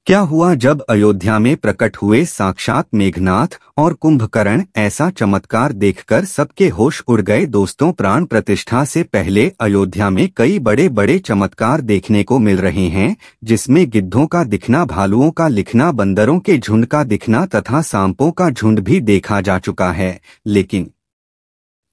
क्या हुआ जब अयोध्या में प्रकट हुए साक्षात मेघनाथ और कुंभकर्ण। ऐसा चमत्कार देखकर सबके होश उड़ गए। दोस्तों, प्राण प्रतिष्ठा से पहले अयोध्या में कई बड़े बड़े चमत्कार देखने को मिल रहे हैं, जिसमें गिद्धों का दिखना, भालुओं का लिखना, बंदरों के झुंड का दिखना तथा सांपों का झुंड भी देखा जा चुका है। लेकिन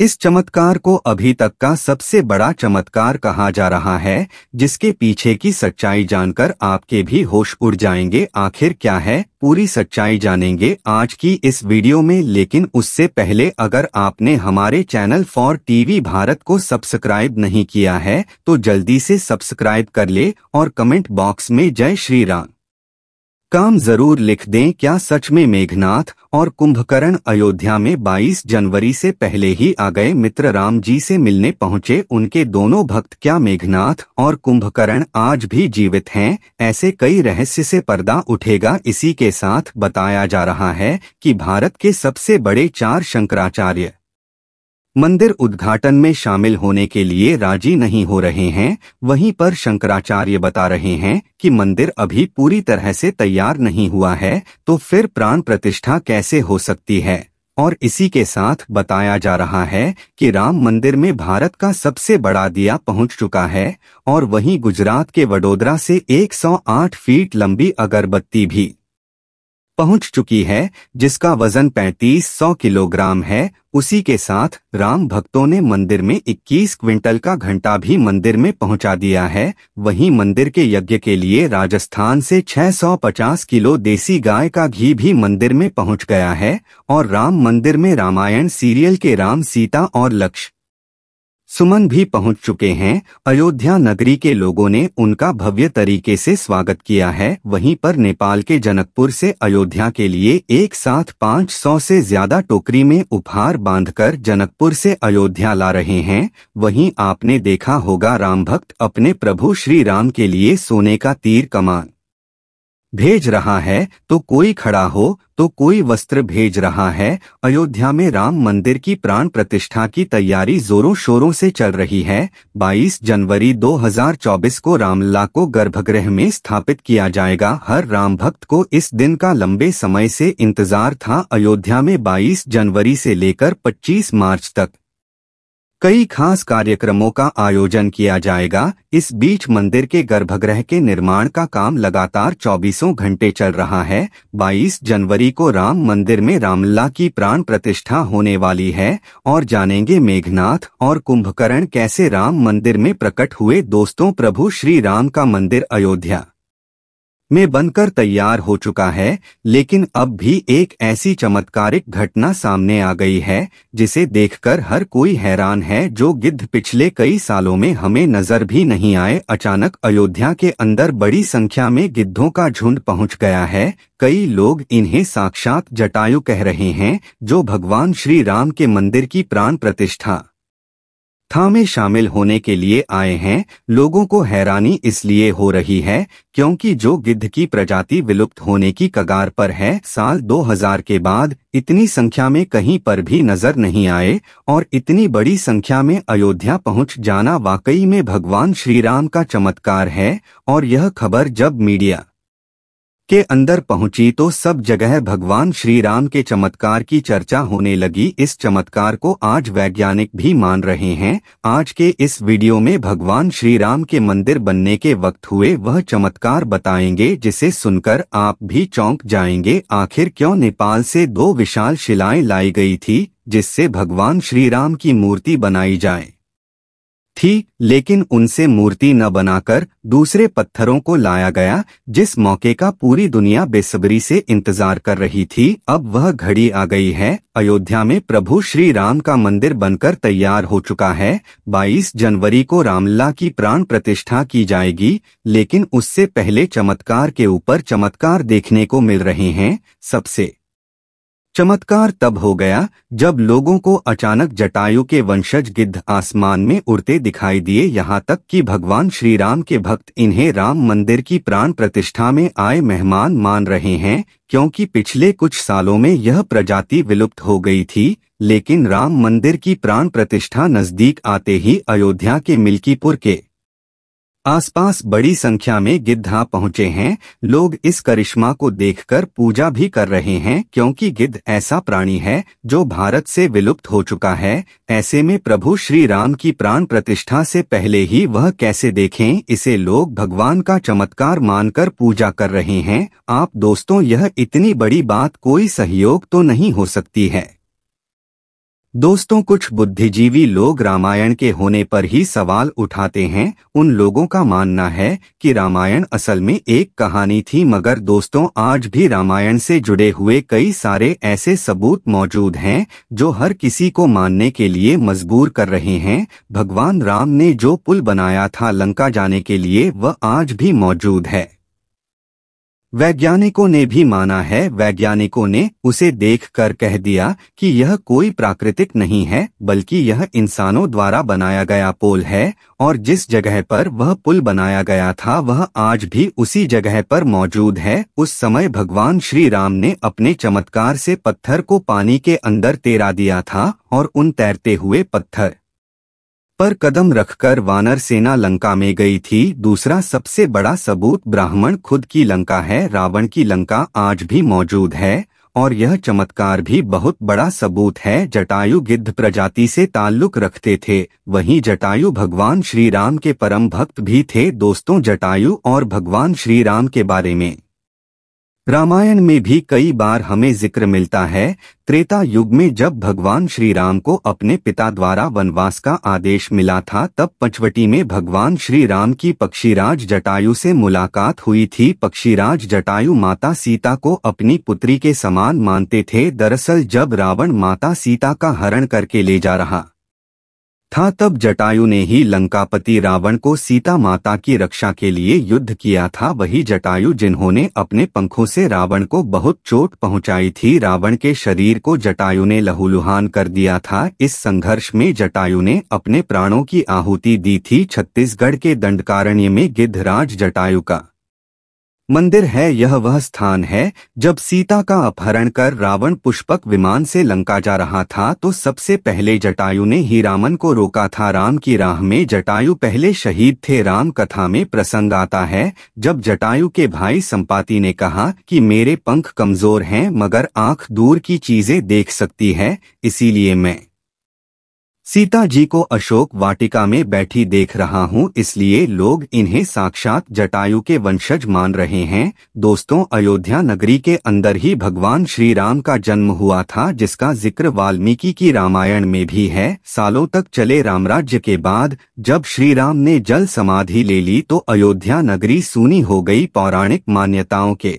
इस चमत्कार को अभी तक का सबसे बड़ा चमत्कार कहा जा रहा है, जिसके पीछे की सच्चाई जानकर आपके भी होश उड़ जाएंगे। आखिर क्या है, पूरी सच्चाई जानेंगे आज की इस वीडियो में। लेकिन उससे पहले अगर आपने हमारे चैनल फॉर टीवी भारत को सब्सक्राइब नहीं किया है तो जल्दी से सब्सक्राइब कर ले और कमेंट बॉक्स में जय श्री राम काम जरूर लिख दें। क्या सच में मेघनाथ और कुंभकर्ण अयोध्या में 22 जनवरी से पहले ही आ गए? मित्र राम जी से मिलने पहुंचे उनके दोनों भक्त, क्या मेघनाथ और कुंभकर्ण आज भी जीवित हैं? ऐसे कई रहस्य से पर्दा उठेगा। इसी के साथ बताया जा रहा है कि भारत के सबसे बड़े 4 शंकराचार्य मंदिर उद्घाटन में शामिल होने के लिए राजी नहीं हो रहे हैं। वहीं पर शंकराचार्य बता रहे हैं कि मंदिर अभी पूरी तरह से तैयार नहीं हुआ है, तो फिर प्राण प्रतिष्ठा कैसे हो सकती है। और इसी के साथ बताया जा रहा है कि राम मंदिर में भारत का सबसे बड़ा दिया पहुंच चुका है और वहीं गुजरात के वडोदरा से 108 फीट लंबी अगरबत्ती भी पहुंच चुकी है, जिसका वजन 3500 किलोग्राम है। उसी के साथ राम भक्तों ने मंदिर में 21 क्विंटल का घंटा भी मंदिर में पहुंचा दिया है। वहीं मंदिर के यज्ञ के लिए राजस्थान से 650 किलो देसी गाय का घी भी मंदिर में पहुंच गया है। और राम मंदिर में रामायण सीरियल के राम, सीता और लक्ष्मण सुमन भी पहुंच चुके हैं। अयोध्या नगरी के लोगों ने उनका भव्य तरीके से स्वागत किया है। वहीं पर नेपाल के जनकपुर से अयोध्या के लिए एक साथ 500 से ज्यादा टोकरी में उपहार बांधकर जनकपुर से अयोध्या ला रहे हैं। वहीं आपने देखा होगा, राम भक्त अपने प्रभु श्री राम के लिए सोने का तीर कमान भेज रहा है, तो कोई खड़ा हो तो कोई वस्त्र भेज रहा है। अयोध्या में राम मंदिर की प्राण प्रतिष्ठा की तैयारी जोरों शोरों से चल रही है। 22 जनवरी 2024 को रामलला को गर्भगृह में स्थापित किया जाएगा। हर राम भक्त को इस दिन का लंबे समय से इंतजार था। अयोध्या में 22 जनवरी से लेकर 25 मार्च तक कई खास कार्यक्रमों का आयोजन किया जाएगा। इस बीच मंदिर के गर्भगृह के निर्माण का काम लगातार 24 घंटे चल रहा है। 22 जनवरी को राम मंदिर में रामलला की प्राण प्रतिष्ठा होने वाली है और जानेंगे मेघनाथ और कुंभकर्ण कैसे राम मंदिर में प्रकट हुए। दोस्तों, प्रभु श्री राम का मंदिर अयोध्या में बनकर तैयार हो चुका है, लेकिन अब भी एक ऐसी चमत्कारिक घटना सामने आ गई है जिसे देखकर हर कोई हैरान है। जो गिद्ध पिछले कई सालों में हमें नजर भी नहीं आए, अचानक अयोध्या के अंदर बड़ी संख्या में गिद्धों का झुंड पहुंच गया है। कई लोग इन्हें साक्षात जटायु कह रहे हैं, जो भगवान श्री राम के मंदिर की प्राण प्रतिष्ठा में शामिल होने के लिए आए हैं। लोगों को हैरानी इसलिए हो रही है क्योंकि जो गिद्ध की प्रजाति विलुप्त होने की कगार पर है, साल 2000 के बाद इतनी संख्या में कहीं पर भी नजर नहीं आए। और इतनी बड़ी संख्या में अयोध्या पहुंच जाना वाकई में भगवान श्री राम का चमत्कार है। और यह खबर जब मीडिया के अंदर पहुंची तो सब जगह भगवान श्री राम के चमत्कार की चर्चा होने लगी। इस चमत्कार को आज वैज्ञानिक भी मान रहे हैं। आज के इस वीडियो में भगवान श्री राम के मंदिर बनने के वक्त हुए वह चमत्कार बताएंगे, जिसे सुनकर आप भी चौंक जाएंगे। आखिर क्यों नेपाल से 2 विशाल शिलाएं लाई गई थी जिससे भगवान श्री राम की मूर्ति बनाई जाए थी, लेकिन उनसे मूर्ति न बनाकर दूसरे पत्थरों को लाया गया, जिस मौके का पूरी दुनिया बेसब्री से इंतजार कर रही थी। अब वह घड़ी आ गई है। अयोध्या में प्रभु श्री राम का मंदिर बनकर तैयार हो चुका है। 22 जनवरी को रामलला की प्राण प्रतिष्ठा की जाएगी, लेकिन उससे पहले चमत्कार के ऊपर चमत्कार देखने को मिल रहे हैं। सबसे चमत्कार तब हो गया जब लोगों को अचानक जटायु के वंशज गिद्ध आसमान में उड़ते दिखाई दिए। यहाँ तक कि भगवान श्री राम के भक्त इन्हें राम मंदिर की प्राण प्रतिष्ठा में आए मेहमान मान रहे हैं, क्योंकि पिछले कुछ सालों में यह प्रजाति विलुप्त हो गई थी। लेकिन राम मंदिर की प्राण प्रतिष्ठा नजदीक आते ही अयोध्या के मिल्कीपुर के आसपास बड़ी संख्या में गिद्ध पहुंचे हैं। लोग इस करिश्मा को देखकर पूजा भी कर रहे हैं, क्योंकि गिद्ध ऐसा प्राणी है जो भारत से विलुप्त हो चुका है। ऐसे में प्रभु श्री राम की प्राण प्रतिष्ठा से पहले ही वह कैसे देखें, इसे लोग भगवान का चमत्कार मानकर पूजा कर रहे हैं। आप दोस्तों, यह इतनी बड़ी बात कोई सहयोग तो नहीं हो सकती है। दोस्तों, कुछ बुद्धिजीवी लोग रामायण के होने पर ही सवाल उठाते हैं। उन लोगों का मानना है कि रामायण असल में एक कहानी थी, मगर दोस्तों, आज भी रामायण से जुड़े हुए कई सारे ऐसे सबूत मौजूद हैं जो हर किसी को मानने के लिए मजबूर कर रहे हैं। भगवान राम ने जो पुल बनाया था लंका जाने के लिए, वह आज भी मौजूद है। वैज्ञानिकों ने भी माना है। वैज्ञानिकों ने उसे देखकर कह दिया कि यह कोई प्राकृतिक नहीं है, बल्कि यह इंसानों द्वारा बनाया गया पुल है। और जिस जगह पर वह पुल बनाया गया था वह आज भी उसी जगह पर मौजूद है। उस समय भगवान श्री राम ने अपने चमत्कार से पत्थर को पानी के अंदर तैरा दिया था, और उन तैरते हुए पत्थर पर कदम रखकर वानर सेना लंका में गई थी। दूसरा सबसे बड़ा सबूत ब्राह्मण खुद की लंका है। रावण की लंका आज भी मौजूद है, और यह चमत्कार भी बहुत बड़ा सबूत है। जटायु गिद्ध प्रजाति से ताल्लुक रखते थे, वहीं जटायु भगवान श्री राम के परम भक्त भी थे। दोस्तों, जटायु और भगवान श्री राम के बारे में रामायण में भी कई बार हमें जिक्र मिलता है। त्रेता युग में जब भगवान श्री राम को अपने पिता द्वारा वनवास का आदेश मिला था, तब पंचवटी में भगवान श्री राम की पक्षीराज जटायु से मुलाकात हुई थी। पक्षीराज जटायु माता सीता को अपनी पुत्री के समान मानते थे। दरअसल जब रावण माता सीता का हरण करके ले जा रहा था, तब जटायु ने ही लंकापति रावण को सीता माता की रक्षा के लिए युद्ध किया था। वही जटायु जिन्होंने अपने पंखों से रावण को बहुत चोट पहुंचाई थी। रावण के शरीर को जटायु ने लहूलुहान कर दिया था। इस संघर्ष में जटायु ने अपने प्राणों की आहुति दी थी। छत्तीसगढ़ के दंडकारण्य में गिद्धराज जटायु का मंदिर है। यह वह स्थान है जब सीता का अपहरण कर रावण पुष्पक विमान से लंका जा रहा था, तो सबसे पहले जटायु ने ही रावण को रोका था। राम की राह में जटायु पहले शहीद थे। राम कथा में प्रसंग आता है जब जटायु के भाई संपाति ने कहा कि मेरे पंख कमजोर हैं, मगर आंख दूर की चीजें देख सकती है, इसीलिए मैं सीता जी को अशोक वाटिका में बैठी देख रहा हूँ। इसलिए लोग इन्हें साक्षात जटायु के वंशज मान रहे हैं। दोस्तों, अयोध्या नगरी के अंदर ही भगवान श्री राम का जन्म हुआ था, जिसका जिक्र वाल्मीकि की रामायण में भी है। सालों तक चले रामराज्य के बाद जब श्री राम ने जल समाधि ले ली, तो अयोध्या नगरी सूनी हो गई। पौराणिक मान्यताओं के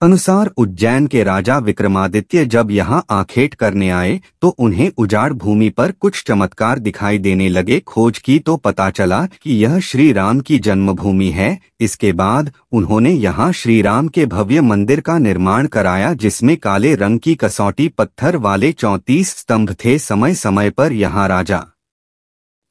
अनुसार उज्जैन के राजा विक्रमादित्य जब यहाँ आखेट करने आए, तो उन्हें उजाड़ भूमि पर कुछ चमत्कार दिखाई देने लगे। खोज की तो पता चला कि यह श्री राम की जन्मभूमि है। इसके बाद उन्होंने यहाँ श्री राम के भव्य मंदिर का निर्माण कराया, जिसमें काले रंग की कसौटी पत्थर वाले 34 स्तंभ थे। समय समय पर यहाँ राजा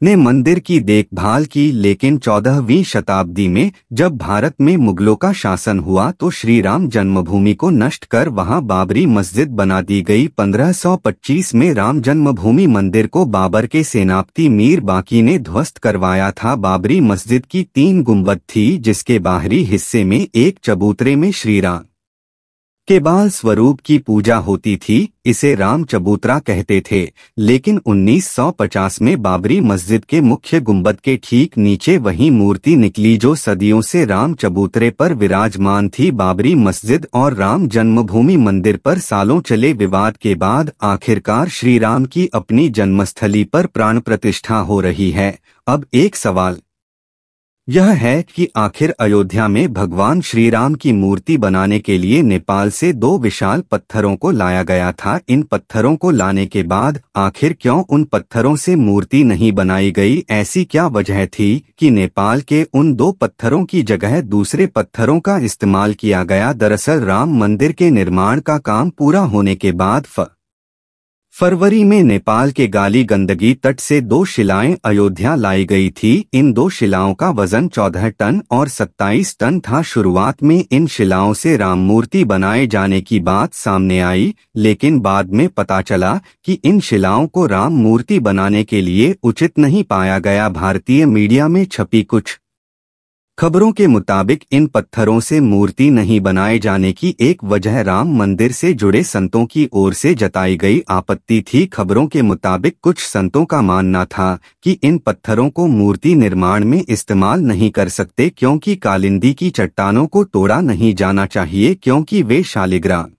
ने मंदिर की देखभाल की, लेकिन 14वीं शताब्दी में जब भारत में मुगलों का शासन हुआ, तो श्री राम जन्मभूमि को नष्ट कर वहां बाबरी मस्जिद बना दी गई। 1525 में राम जन्मभूमि मंदिर को बाबर के सेनापति मीर बाकी ने ध्वस्त करवाया था। बाबरी मस्जिद की 3 गुंबद थी, जिसके बाहरी हिस्से में एक चबूतरे में श्री राम के बाल स्वरूप की पूजा होती थी। इसे राम चबूतरा कहते थे। लेकिन 1950 में बाबरी मस्जिद के मुख्य गुंबद के ठीक नीचे वही मूर्ति निकली जो सदियों से राम चबूतरे पर विराजमान थी। बाबरी मस्जिद और राम जन्मभूमि मंदिर पर सालों चले विवाद के बाद आखिरकार श्री राम की अपनी जन्मस्थली पर प्राण प्रतिष्ठा हो रही है। अब एक सवाल यह है कि आखिर अयोध्या में भगवान श्री राम की मूर्ति बनाने के लिए नेपाल से 2 विशाल पत्थरों को लाया गया था। इन पत्थरों को लाने के बाद आखिर क्यों उन पत्थरों से मूर्ति नहीं बनाई गई? ऐसी क्या वजह थी कि नेपाल के उन 2 पत्थरों की जगह दूसरे पत्थरों का इस्तेमाल किया गया? दरअसल राम मंदिर के निर्माण का काम पूरा होने के बाद फरवरी में नेपाल के गाली गंदगी तट से 2 शिलाएं अयोध्या लाई गई थी। इन 2 शिलाओं का वजन 14 टन और 27 टन था। शुरुआत में इन शिलाओं से राम मूर्ति बनाए जाने की बात सामने आई, लेकिन बाद में पता चला कि इन शिलाओं को राम मूर्ति बनाने के लिए उचित नहीं पाया गया। भारतीय मीडिया में छपी कुछ खबरों के मुताबिक इन पत्थरों से मूर्ति नहीं बनाए जाने की एक वजह राम मंदिर से जुड़े संतों की ओर से जताई गई आपत्ति थी। खबरों के मुताबिक कुछ संतों का मानना था कि इन पत्थरों को मूर्ति निर्माण में इस्तेमाल नहीं कर सकते क्योंकि कालिंदी की चट्टानों को तोड़ा नहीं जाना चाहिए क्योंकि वे शालिग्राम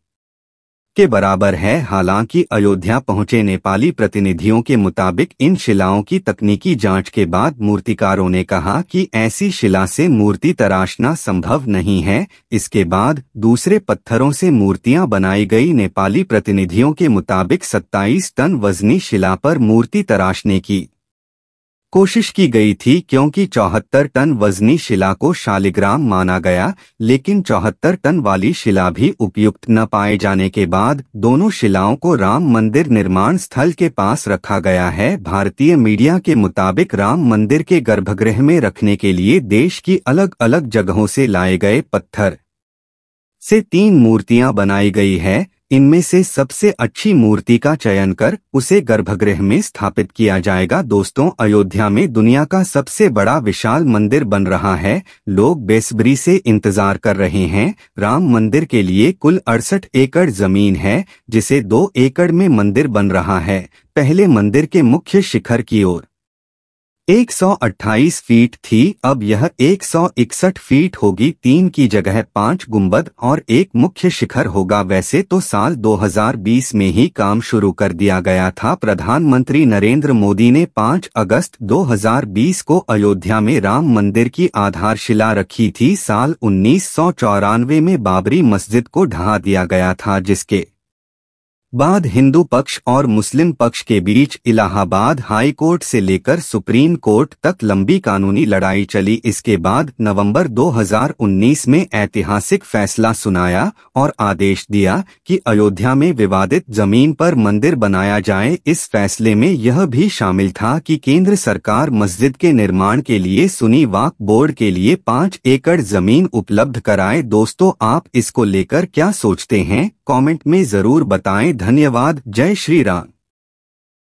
के बराबर है। हालांकि अयोध्या पहुंचे नेपाली प्रतिनिधियों के मुताबिक इन शिलाओं की तकनीकी जांच के बाद मूर्तिकारों ने कहा कि ऐसी शिला से मूर्ति तराशना संभव नहीं है। इसके बाद दूसरे पत्थरों से मूर्तियां बनाई गई। नेपाली प्रतिनिधियों के मुताबिक 27 टन वजनी शिला पर मूर्ति तराशने की कोशिश की गई थी क्योंकि 74 टन वजनी शिला को शालिग्राम माना गया, लेकिन 74 टन वाली शिला भी उपयुक्त न पाए जाने के बाद दोनों शिलाओं को राम मंदिर निर्माण स्थल के पास रखा गया है। भारतीय मीडिया के मुताबिक राम मंदिर के गर्भगृह में रखने के लिए देश की अलग अलग जगहों से लाए गए पत्थर से 3 मूर्तियां बनाई गई है। इनमें से सबसे अच्छी मूर्ति का चयन कर उसे गर्भगृह में स्थापित किया जाएगा। दोस्तों, अयोध्या में दुनिया का सबसे बड़ा विशाल मंदिर बन रहा है। लोग बेसब्री से इंतजार कर रहे हैं। राम मंदिर के लिए कुल 68 एकड़ जमीन है, जिसे 2 एकड़ में मंदिर बन रहा है। पहले मंदिर के मुख्य शिखर की ओर 128 फीट थी, अब यह 161 फीट होगी। 3 की जगह 5 गुंबद और एक मुख्य शिखर होगा। वैसे तो साल 2020 में ही काम शुरू कर दिया गया था। प्रधानमंत्री नरेंद्र मोदी ने 5 अगस्त 2020 को अयोध्या में राम मंदिर की आधारशिला रखी थी। साल 1994 में बाबरी मस्जिद को ढहा दिया गया था, जिसके बाद हिंदू पक्ष और मुस्लिम पक्ष के बीच इलाहाबाद हाई कोर्ट से लेकर सुप्रीम कोर्ट तक लंबी कानूनी लड़ाई चली। इसके बाद नवंबर 2019 में ऐतिहासिक फैसला सुनाया और आदेश दिया कि अयोध्या में विवादित जमीन पर मंदिर बनाया जाए। इस फैसले में यह भी शामिल था कि केंद्र सरकार मस्जिद के निर्माण के लिए सुन्नी वक्फ बोर्ड के लिए 5 एकड़ जमीन उपलब्ध कराए। दोस्तों, आप इसको लेकर क्या सोचते हैं? कमेंट में जरूर बताएं। धन्यवाद। जय श्री राम।